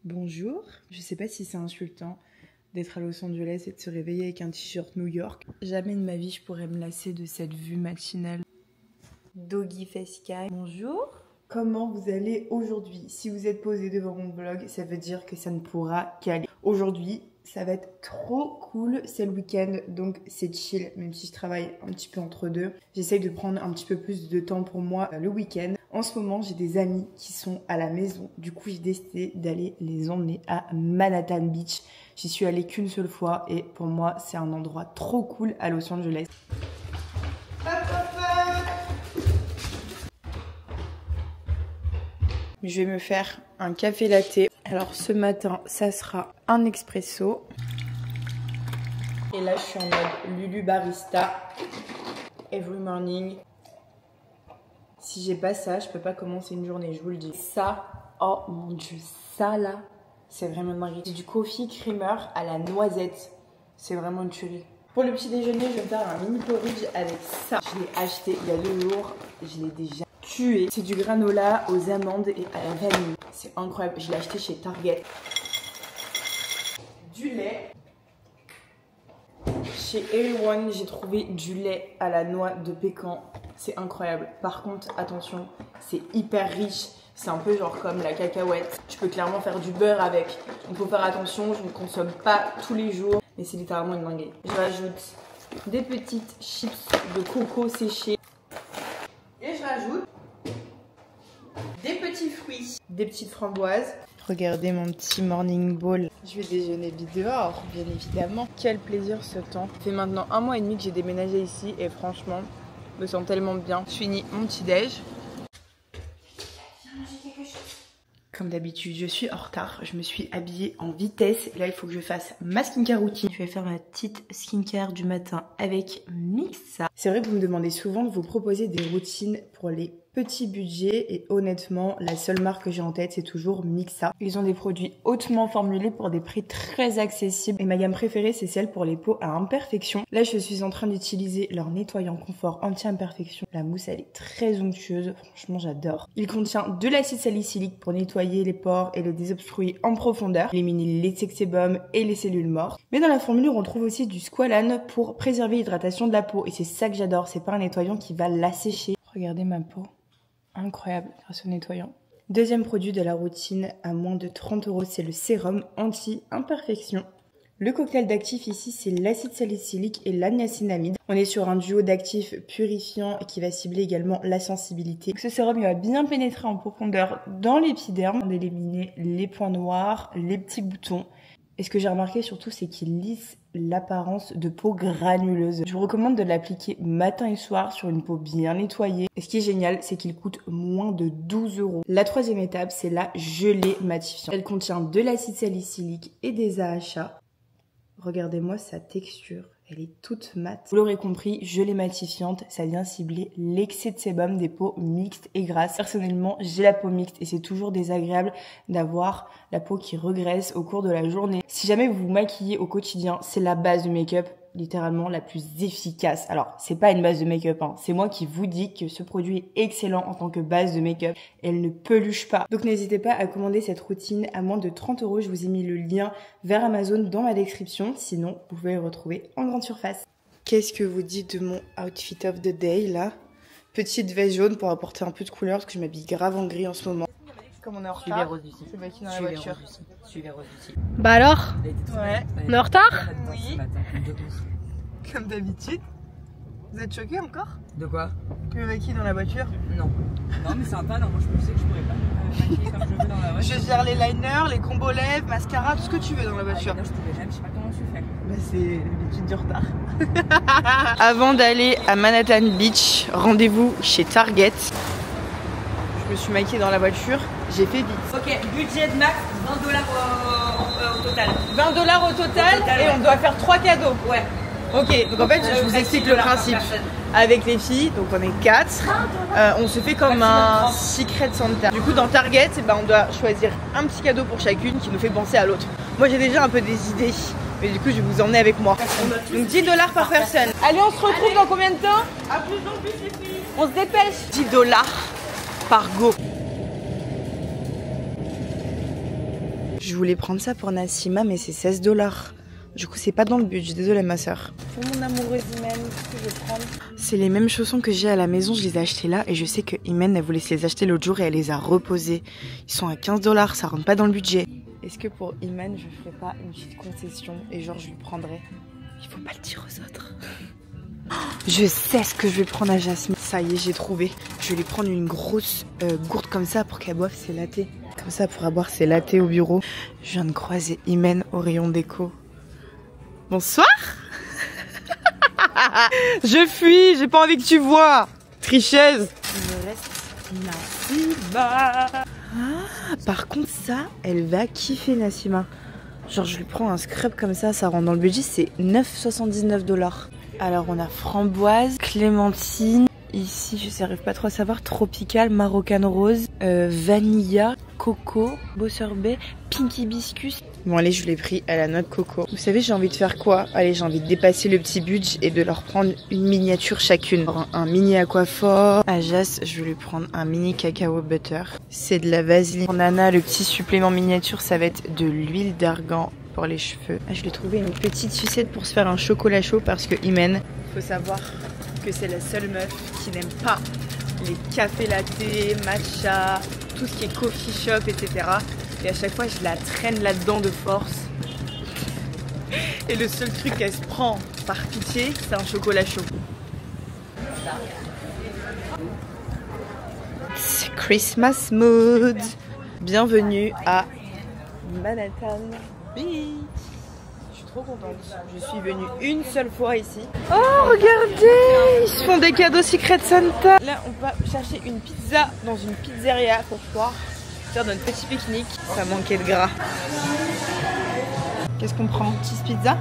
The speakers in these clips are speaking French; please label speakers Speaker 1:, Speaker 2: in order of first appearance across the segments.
Speaker 1: Bonjour, je sais pas si c'est insultant d'être à Los Angeles et de se réveiller avec un t-shirt New York. Jamais de ma vie je pourrais me lasser de cette vue matinale. Doggy face cam. Bonjour. Comment vous allez aujourd'hui? Si vous êtes posé devant mon vlog, ça veut dire que ça ne pourra qu'aller. Aujourd'hui, ça va être trop cool, c'est le week-end, donc c'est chill, même si je travaille un petit peu entre deux. J'essaye de prendre un petit peu plus de temps pour moi le week-end. En ce moment, j'ai des amis qui sont à la maison, du coup j'ai décidé d'aller les emmener à Manhattan Beach. J'y suis allée qu'une seule fois et pour moi, c'est un endroit trop cool à Los Angeles. Je vais me faire un café latte. Alors ce matin, ça sera un expresso. Et là, je suis en mode Lulu Barista. Every morning. Si j'ai pas ça, je peux pas commencer une journée, je vous le dis. Ça, oh mon dieu, ça là, c'est vraiment une dinguerie. C'est du coffee creamer à la noisette. C'est vraiment une tuerie. Pour le petit déjeuner, je vais faire un mini porridge avec ça. Je l'ai acheté il y a 2 jours. Je l'ai déjà tué. C'est du granola aux amandes et à la vanille. C'est incroyable. Je l'ai acheté chez Target. Du lait. Chez Everyone, j'ai trouvé du lait à la noix de pécan. C'est incroyable. Par contre, attention, c'est hyper riche. C'est un peu genre comme la cacahuète. Je peux clairement faire du beurre avec. Donc faut faire attention, je ne consomme pas tous les jours. Mais c'est littéralement une dinguerie. Je rajoute des petites chips de coco séchées. Et je rajoute des petits fruits. Des petites framboises. Regardez mon petit morning bowl. Je vais déjeuner dehors, bien évidemment. Quel plaisir ce temps. Ça fait maintenant 1 mois et demi que j'ai déménagé ici et franchement, je me sens tellement bien. Je finis mon petit déj. Comme d'habitude, je suis en retard. Je me suis habillée en vitesse. Là, il faut que je fasse ma skincare routine. Je vais faire ma petite skincare du matin avec Mixa. C'est vrai que vous me demandez souvent de vous proposer des routines pour les petits budgets et honnêtement, la seule marque que j'ai en tête, c'est toujours Mixa. Ils ont des produits hautement formulés pour des prix très accessibles et ma gamme préférée, c'est celle pour les peaux à imperfection. Là, je suis en train d'utiliser leur nettoyant confort anti-imperfection. La mousse, elle est très onctueuse. Franchement, j'adore. Il contient de l'acide salicylique pour nettoyer les pores et les désobstruer en profondeur, éliminer les sébum et les cellules mortes. Mais dans la formule, on trouve aussi du squalane pour préserver l'hydratation de la peau et c'est ça que j'adore. C'est pas un nettoyant qui va l'assécher. Regardez ma peau. Incroyable grâce au nettoyant. Deuxième produit de la routine à moins de 30 €, c'est le sérum anti-imperfection. Le cocktail d'actifs ici, c'est l'acide salicylique et la niacinamide. On est sur un duo d'actifs purifiants qui va cibler également la sensibilité. Ce sérum, il va bien pénétrer en profondeur dans l'épiderme, d'éliminer les points noirs, les petits boutons. Et ce que j'ai remarqué surtout, c'est qu'il lisse l'apparence de peau granuleuse. Je vous recommande de l'appliquer matin et soir sur une peau bien nettoyée. Et ce qui est génial, c'est qu'il coûte moins de 12 €. La troisième étape, c'est la gelée matifiante. Elle contient de l'acide salicylique et des AHA. Regardez-moi sa texture. Elle est toute mate. Vous l'aurez compris, gelée matifiante, ça vient cibler l'excès de sébum des peaux mixtes et grasses. Personnellement, j'ai la peau mixte et c'est toujours désagréable d'avoir la peau qui regraisse au cours de la journée. Si jamais vous vous maquillez au quotidien, c'est la base de make-up littéralement la plus efficace. Alors, c'est pas une base de make-up, hein. C'est moi qui vous dis que ce produit est excellent en tant que base de make-up. Elle ne peluche pas. Donc n'hésitez pas à commander cette routine à moins de 30 €. Je vous ai mis le lien vers Amazon dans ma description. Sinon, vous pouvez le retrouver en grande surface. Qu'est-ce que vous dites de mon outfit of the day, là? Petite veste jaune pour apporter un peu de couleur, parce que je m'habille grave en gris en ce moment. Comme on est en retard, je vais dans la voiture.
Speaker 2: Bah alors?
Speaker 1: Ouais.
Speaker 2: On est en retard?
Speaker 1: Oui. Comme d'habitude. Vous êtes choqués encore?
Speaker 3: De quoi?
Speaker 1: Que Maki dans la voiture?
Speaker 3: Non. Non mais sympa, non, moi je pensais que je pourrais pas maquiller comme je veux dans la voiture.
Speaker 1: Je gère les liners, les combos lèvres, mascara, tout ce que tu veux dans la voiture.
Speaker 3: Je pourrais jamais, je sais pas comment tu fais.
Speaker 1: Bah c'est l'habitude du retard. Avant d'aller à Manhattan Beach, rendez-vous chez Target. Je me suis maquillée dans la voiture, j'ai fait vite.
Speaker 3: Ok, budget de max, 20 $ au total.
Speaker 1: 20 $ au total et
Speaker 3: ouais.
Speaker 1: On doit faire 3 cadeaux.
Speaker 3: Ouais.
Speaker 1: Ok, donc en fait je vous explique le principe. Avec les filles, donc on est 4, on se fait comme un Secret Santa. Du coup dans Target, on doit choisir un petit cadeau pour chacune qui nous fait penser à l'autre. Moi j'ai déjà un peu des idées, mais du coup je vais vous emmener avec moi. Donc 10 $ par personne. Allez, on se retrouve dans combien de temps? À plus en plus les filles. On se dépêche. 10 $ par go. Je voulais prendre ça pour Nassima, mais c'est 16 $. Du coup, c'est pas dans le budget. Désolée, ma soeur. Pour mon amoureuse Imen, qu'est-ce que je vais prendre? C'est les mêmes chaussons que j'ai à la maison. Je les ai achetées là. Et je sais que Imen, elle voulait se les acheter l'autre jour et elle les a reposés. Ils sont à 15 $. Ça rentre pas dans le budget. Est-ce que pour Imen, je ferais pas une petite concession et genre, je lui prendrais? Il faut pas le dire aux autres. Je sais ce que je vais prendre à Jasmine. Ça y est, j'ai trouvé. Je vais lui prendre une grosse gourde comme ça pour qu'elle boive ses lattés. Comme ça, elle pourra boire ses lattés au bureau. Je viens de croiser Imen au rayon déco. Bonsoir. Je fuis, j'ai pas envie que tu vois. Tricheuse. Il me reste Nassima. Ah, par contre, ça, elle va kiffer Nassima. Genre, je lui prends un scrub comme ça rentre dans le budget, c'est 9,79 $. Alors, on a framboise, clémentine. Ici, je n'arrive pas trop à savoir. Tropical, marocaine rose, vanilla, coco, beau sorbet, pinky hibiscus. Bon, allez, je l'ai pris à la noix de coco. Vous savez, j'ai envie de faire quoi? Allez, j'ai envie de dépasser le petit budget et de leur prendre une miniature chacune. Un mini aquaphor. À Jas, je vais lui prendre un mini cacao butter. C'est de la vaseline. Pour Nana, le petit supplément miniature, ça va être de l'huile d'argan pour les cheveux. Ah, je lui ai trouvé une petite sucette pour se faire un chocolat chaud parce que Imen, faut savoir que c'est la seule meuf qui n'aime pas les cafés lattés, matcha, tout ce qui est coffee shop, etc. Et à chaque fois, je la traîne là-dedans de force. Et le seul truc qu'elle se prend par pitié, c'est un chocolat chaud. C'est Christmas mood. Bienvenue à Manhattan Beach. Trop contente. Je suis venue une seule fois ici. Oh, regardez! Ils se font des cadeaux Secret Santa. Là, on va chercher une pizza dans une pizzeria pour pouvoir faire notre petit pique-nique. Ça manquait de gras. Qu'est-ce qu'on prend? Cheese pizza?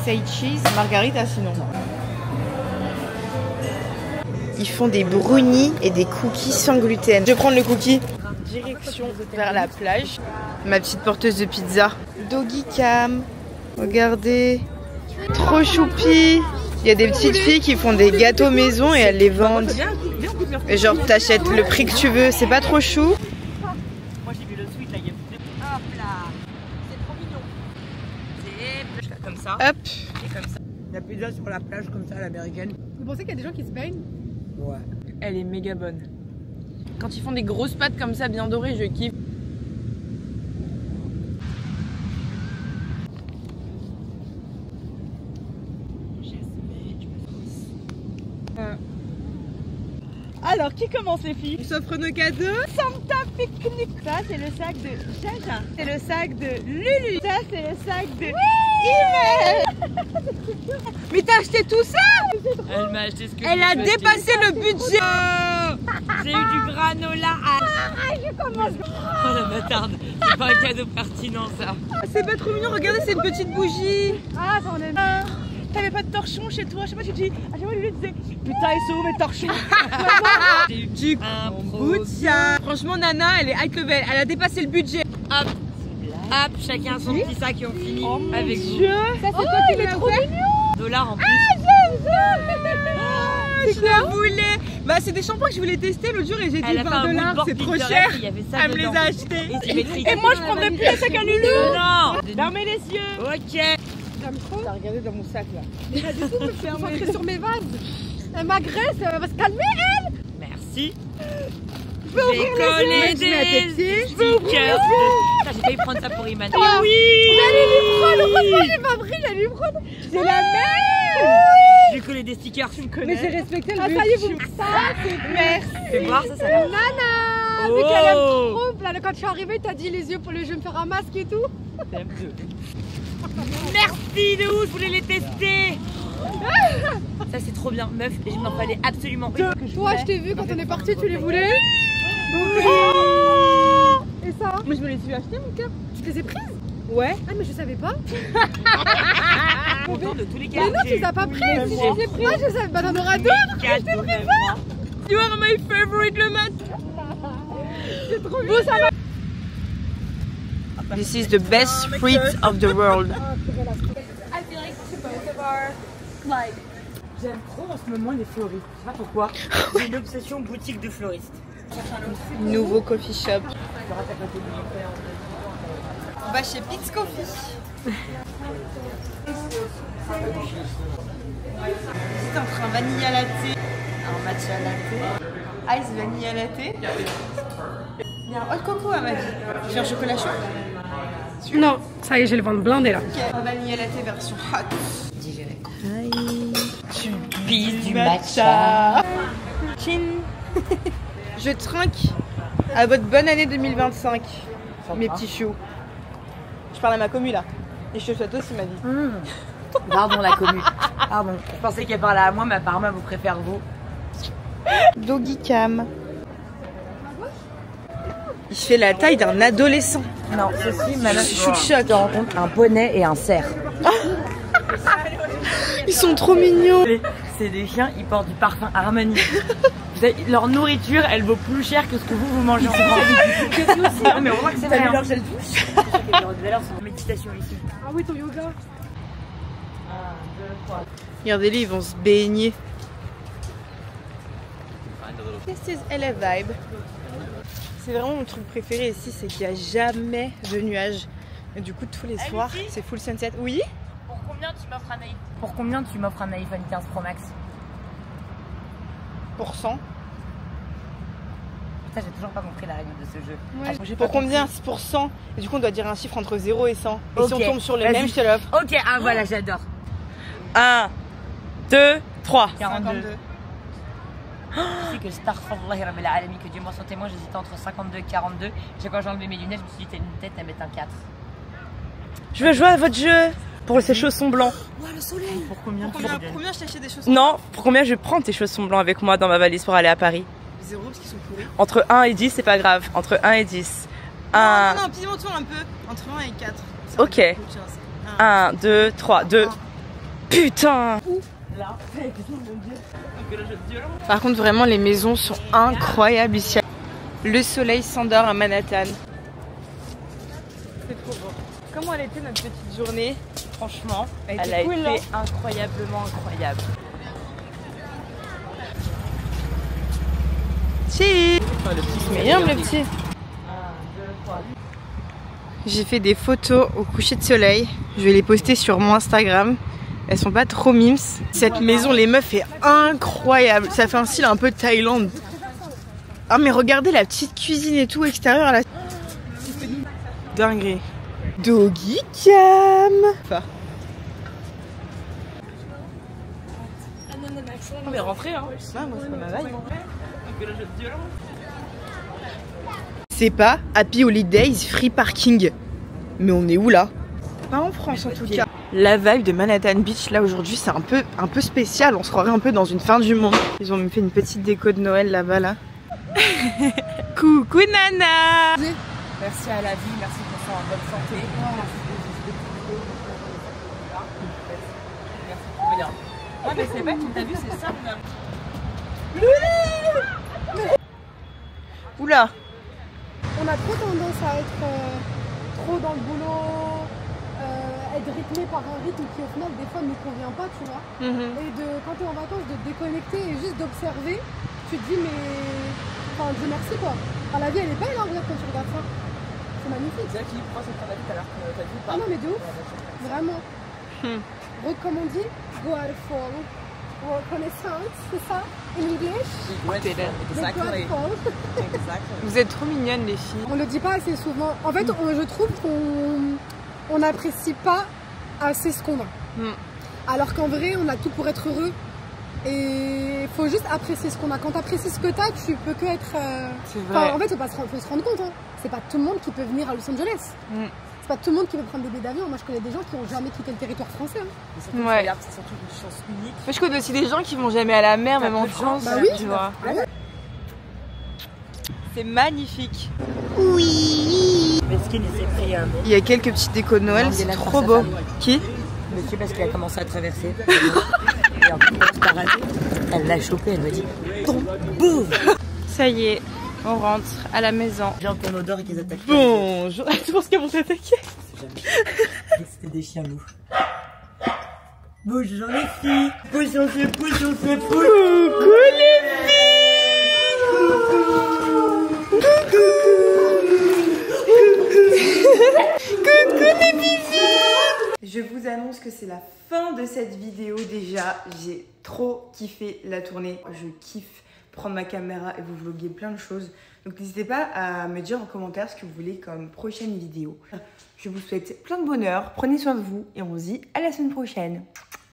Speaker 1: Say cheese. Margarita sinon. Ils font des brownies et des cookies sans gluten. Je vais prendre le cookie. Direction vers la plage. Ma petite porteuse de pizza. Doggy cam. Regardez. Trop choupi. Il y a des petites filles qui font des gâteaux maison et elles les vendent. Et genre t'achètes le prix que tu veux. C'est pas trop chou?
Speaker 3: Moi j'ai vu le sweet là, il y a hop là. C'est trop mignon. C'est comme ça.
Speaker 1: Hop.
Speaker 3: Et comme ça. La pizza sur la plage comme ça à l'américaine.
Speaker 2: Vous pensez qu'il y a des gens qui se baignent?
Speaker 3: Ouais.
Speaker 1: Elle est méga bonne. Quand ils font des grosses pâtes comme ça bien dorées, je kiffe.
Speaker 3: Alors, qui commence les filles?
Speaker 1: On s'offre nos cadeaux.
Speaker 3: Santa Picnic. Ça, c'est le sac de Jaja. C'est le sac de Lulu. Ça, c'est le sac de Imen.
Speaker 1: Mais t'as acheté tout ça?
Speaker 3: Elle m'a acheté ce que
Speaker 1: Elle a dépassé le budget.
Speaker 3: J'ai eu du granola à... je commence. Oh la bâtarde. C'est pas un cadeau pertinent ça.
Speaker 1: C'est pas trop mignon, regardez, c'est une petite bougie.
Speaker 2: Ah, ça en est.
Speaker 1: T'avais pas de torchon chez toi? Je sais pas, tu dis. À chaque fois, Lulu disait
Speaker 3: Putain, ils sont où mes torchons?
Speaker 1: J'ai eu du kombucha. Franchement, Nana, elle est high level. Elle a dépassé le budget.
Speaker 3: Hop, hop, chacun son petit sac et on finit avec vous.
Speaker 2: Ça, c'est toi qui l'as trop mignon.
Speaker 3: Dollars en plus.
Speaker 1: Je la voulais. Bah, c'est des shampoings que je voulais tester l'autre jour et j'ai dit
Speaker 3: Elle a fait un
Speaker 1: 20 $,
Speaker 3: mood
Speaker 1: c'est
Speaker 3: board
Speaker 1: trop
Speaker 3: Pinterest,
Speaker 1: cher.
Speaker 3: il y avait ça
Speaker 1: Elle me les
Speaker 3: dedans.
Speaker 1: a achetés.
Speaker 3: Et symétrique.
Speaker 1: Et moi, je prendrais plus les sacs à Lulu.
Speaker 3: Non.
Speaker 1: Fermez les yeux.
Speaker 3: Ok.
Speaker 2: J'aime trop.
Speaker 1: T'as regardé dans mon sac là.
Speaker 2: Mais pas du tout, je suis concentrée sur mes vases. Elle m'agresse, elle va se calmer, elle.
Speaker 3: Merci.
Speaker 1: J'ai
Speaker 3: collé des
Speaker 1: pieds.
Speaker 3: stickers. J'ai failli prendre ça pour Iman.
Speaker 2: Oh,
Speaker 3: oui.
Speaker 2: J'allais lui prendre, heureusement j'ai pas pris, j'allais lui prendre.
Speaker 1: C'est la même.
Speaker 3: J'ai collé des stickers. Tu me connais.
Speaker 2: Mais j'ai respecté le but. Ça y est, vous. Ça, c'est
Speaker 1: Merci.
Speaker 3: Fais voir ça, ça va.
Speaker 2: Nana, vu qu'elle aime trop. Là, quand je suis arrivée, t'as dit les yeux pour le jeu, me faire un masque et tout.
Speaker 3: Merci de ouf, je voulais les tester. Ça c'est trop bien, meuf, je m'en fallait absolument une.
Speaker 2: Toi, je t'ai vu quand on est parti, tu les voulais. Et ça?
Speaker 1: Mais je me les suis achetées, mon cœur.
Speaker 2: Tu te les ai prises?
Speaker 1: Ouais.
Speaker 2: Ah, mais je savais pas.
Speaker 3: Content de tous les cas.
Speaker 2: Mais non, tu les as pas prises. Je les ai prises. Ah, je savais. Bah, t'en auras d'autres.
Speaker 1: You are my favorite le mat.
Speaker 2: C'est trop beau, ça va.
Speaker 1: This is the best fruit of the world.
Speaker 3: J'aime trop en ce moment les fleuristes, je sais pas pourquoi. J'ai une obsession boutique de fleuristes.
Speaker 1: Nouveau coffee shop.
Speaker 3: va chez Pix Coffee. C'est un train vanilla latte, un matcha latte, ice vanilla latte. Il y a un hot coco à ma vie. J'ai un chocolat chaud.
Speaker 2: Non, ça y est, j'ai le ventre blindé là.
Speaker 3: Un vanilla latte version hot.
Speaker 1: Digéré.
Speaker 3: Tu
Speaker 1: Bis du matcha.
Speaker 3: Chin. Je trinque à votre bonne année 2025, mes petits choux. Je parle à ma commu là. Et je te souhaite aussi ma vie.
Speaker 1: Pardon la commu. Pardon. Je pensais qu'elle parlait à moi, mais apparemment elle vous préfère vous.
Speaker 3: Doggy cam. Il fait la taille d'un adolescent.
Speaker 1: Non, ceci, madame,
Speaker 3: Je suis de choc.
Speaker 1: tu rencontres un poney et un cerf.
Speaker 3: Ils sont trop mignons.
Speaker 1: C'est des chiens, ils portent du parfum Armani. Leur nourriture, elle vaut plus cher que ce que vous mangez en France. Non, mais on voit que c'est vrai. T'as vu leur gel douche. Méditation ici.
Speaker 2: Ah oui, ton yoga.
Speaker 3: Regardez-les, ils vont se baigner. This is LA vibe. C'est vraiment mon truc préféré ici, c'est qu'il n'y a jamais de nuages. Et du coup, tous les soirs, c'est full sunset. Oui?
Speaker 1: Pour combien tu m'offres un iPhone 15 Pro Max?
Speaker 3: Pour 100.
Speaker 1: Putain, j'ai toujours pas compris la règle de ce jeu.
Speaker 3: Ouais.
Speaker 1: J'ai
Speaker 3: Pour
Speaker 1: pas
Speaker 3: combien? C'est pour 100. Et du coup, on doit dire un chiffre entre 0 et 100. Et
Speaker 1: Ok.
Speaker 3: si on tombe sur le
Speaker 1: Vas-y.
Speaker 3: même, je te l'offre.
Speaker 1: Ok, ah voilà, j'adore.
Speaker 3: 1, 2, 3.
Speaker 1: 42. Tu sais que Starfallah Rabbil Alamin, que Dieu m'en soit témoin, j'hésitais entre 52 et 42. Quand j'ai enlevé mes lunettes, je me suis dit, t'as une tête à mettre un 4.
Speaker 3: Je veux jouer à votre jeu. Pour ces chaussons blancs.
Speaker 1: Ouah, le soleil. Pour combien tu donnes?
Speaker 3: Combien je t'achète des chaussons?
Speaker 4: Non, pour combien je vais prendre tes chaussons blancs avec moi dans ma valise pour aller à Paris?
Speaker 3: 0 parce qu'ils sont pourris.
Speaker 4: Entre 1 et 10, c'est pas grave. Entre 1 et 10. 1,
Speaker 3: Non, pile-moi-toi un peu. Entre 1 et 4.
Speaker 4: Ok. 1, 2, 3, 2. Putain!
Speaker 3: Par contre, vraiment, les maisons sont incroyables ici. Le soleil s'endort à Manhattan. C'est trop beau. Comment elle était notre petite journée?
Speaker 4: Franchement,
Speaker 3: Elle
Speaker 4: elle
Speaker 3: était
Speaker 4: a
Speaker 3: cool,
Speaker 4: été
Speaker 3: hein.
Speaker 4: incroyablement incroyable.
Speaker 3: Cheers! Meilleur le petit. J'ai fait des photos au coucher de soleil. Je vais les poster sur mon Instagram. Elles sont pas trop mimes. Cette maison, les meufs, est incroyable. Ça fait un style un peu Thaïlande. Ah mais regardez la petite cuisine et tout extérieur là. Dinguerie. Doggy cam.
Speaker 4: On est rentré, hein.
Speaker 3: Ah, moi, c'est pas ma vibe. C'est pas Happy Holidays Free Parking. Mais on est où là? Pas en France en tout cas. La vibe de Manhattan Beach là aujourd'hui c'est un peu spécial. On se croirait un peu dans une fin du monde. Ils ont même fait une petite déco de Noël là-bas là. Coucou Nana.
Speaker 1: Merci à la vie, merci qu'on soit en bonne santé. Merci. Ouais, mais c'est vrai que t'as vu, c'est simple.
Speaker 3: Oula.
Speaker 2: On a trop tendance à être trop dans le boulot, être rythmé par un rythme qui au final des fois ne nous convient pas, tu vois. Et quand t'es en vacances, de te déconnecter et juste d'observer, tu te dis mais... Enfin, Dieu merci quoi. Enfin, la vie elle est belle hein, regarde quand tu regardes ça. C'est magnifique.
Speaker 1: C'est vrai qu'il prend cette vie alors que t'as vu pas.
Speaker 2: Ah non mais de ouf, vraiment. Comme on dit, waterfall, reconnaissance, c'est ça, in English.
Speaker 1: Exactly.
Speaker 3: Vous êtes trop mignonnes les filles.
Speaker 2: On le dit pas assez souvent. En fait, je trouve qu'on n'apprécie pas assez ce qu'on a. Alors qu'en vrai, on a tout pour être heureux. Et il faut juste apprécier ce qu'on a. Quand tu apprécies ce que tu as, tu peux que être...
Speaker 3: C'est vrai.
Speaker 2: En fait, faut se rendre compte. Hein. C'est pas tout le monde qui peut venir à Los Angeles. C'est pas tout le monde qui peut prendre des billets d'avion. Moi, je connais des gens qui n'ont jamais quitté le territoire français. Hein.
Speaker 3: Ouais.
Speaker 1: C'est surtout une chance unique.
Speaker 3: Moi, je connais aussi des gens qui vont jamais à la mer, même en France.
Speaker 2: Bah oui.
Speaker 3: Tu vois. C'est magnifique.
Speaker 1: Mesquine, il s'est pris
Speaker 3: Il y a quelques petites décos de Noël, c'est trop beau. Qui?
Speaker 1: Monsieur parce qu'il a commencé à traverser. Et en plus, elle l'a chopé, elle m'a dit boum.
Speaker 3: Ça y est, on rentre à la maison.
Speaker 1: Viens qu'on odeur et qu'ils attaquent.
Speaker 3: Bonjour. Tu penses qu'ils vont s'attaquer?
Speaker 1: C'était des chiens loups. Bonjour les filles. Bonjour les filles.
Speaker 3: Coucou les filles. Coucou.
Speaker 1: vous annonce que c'est la fin de cette vidéo déjà. J'ai trop kiffé la tournée. Je kiffe prendre ma caméra et vous vloguer plein de choses. Donc n'hésitez pas à me dire en commentaire ce que vous voulez comme prochaine vidéo. Je vous souhaite plein de bonheur, prenez soin de vous et on se dit à la semaine prochaine.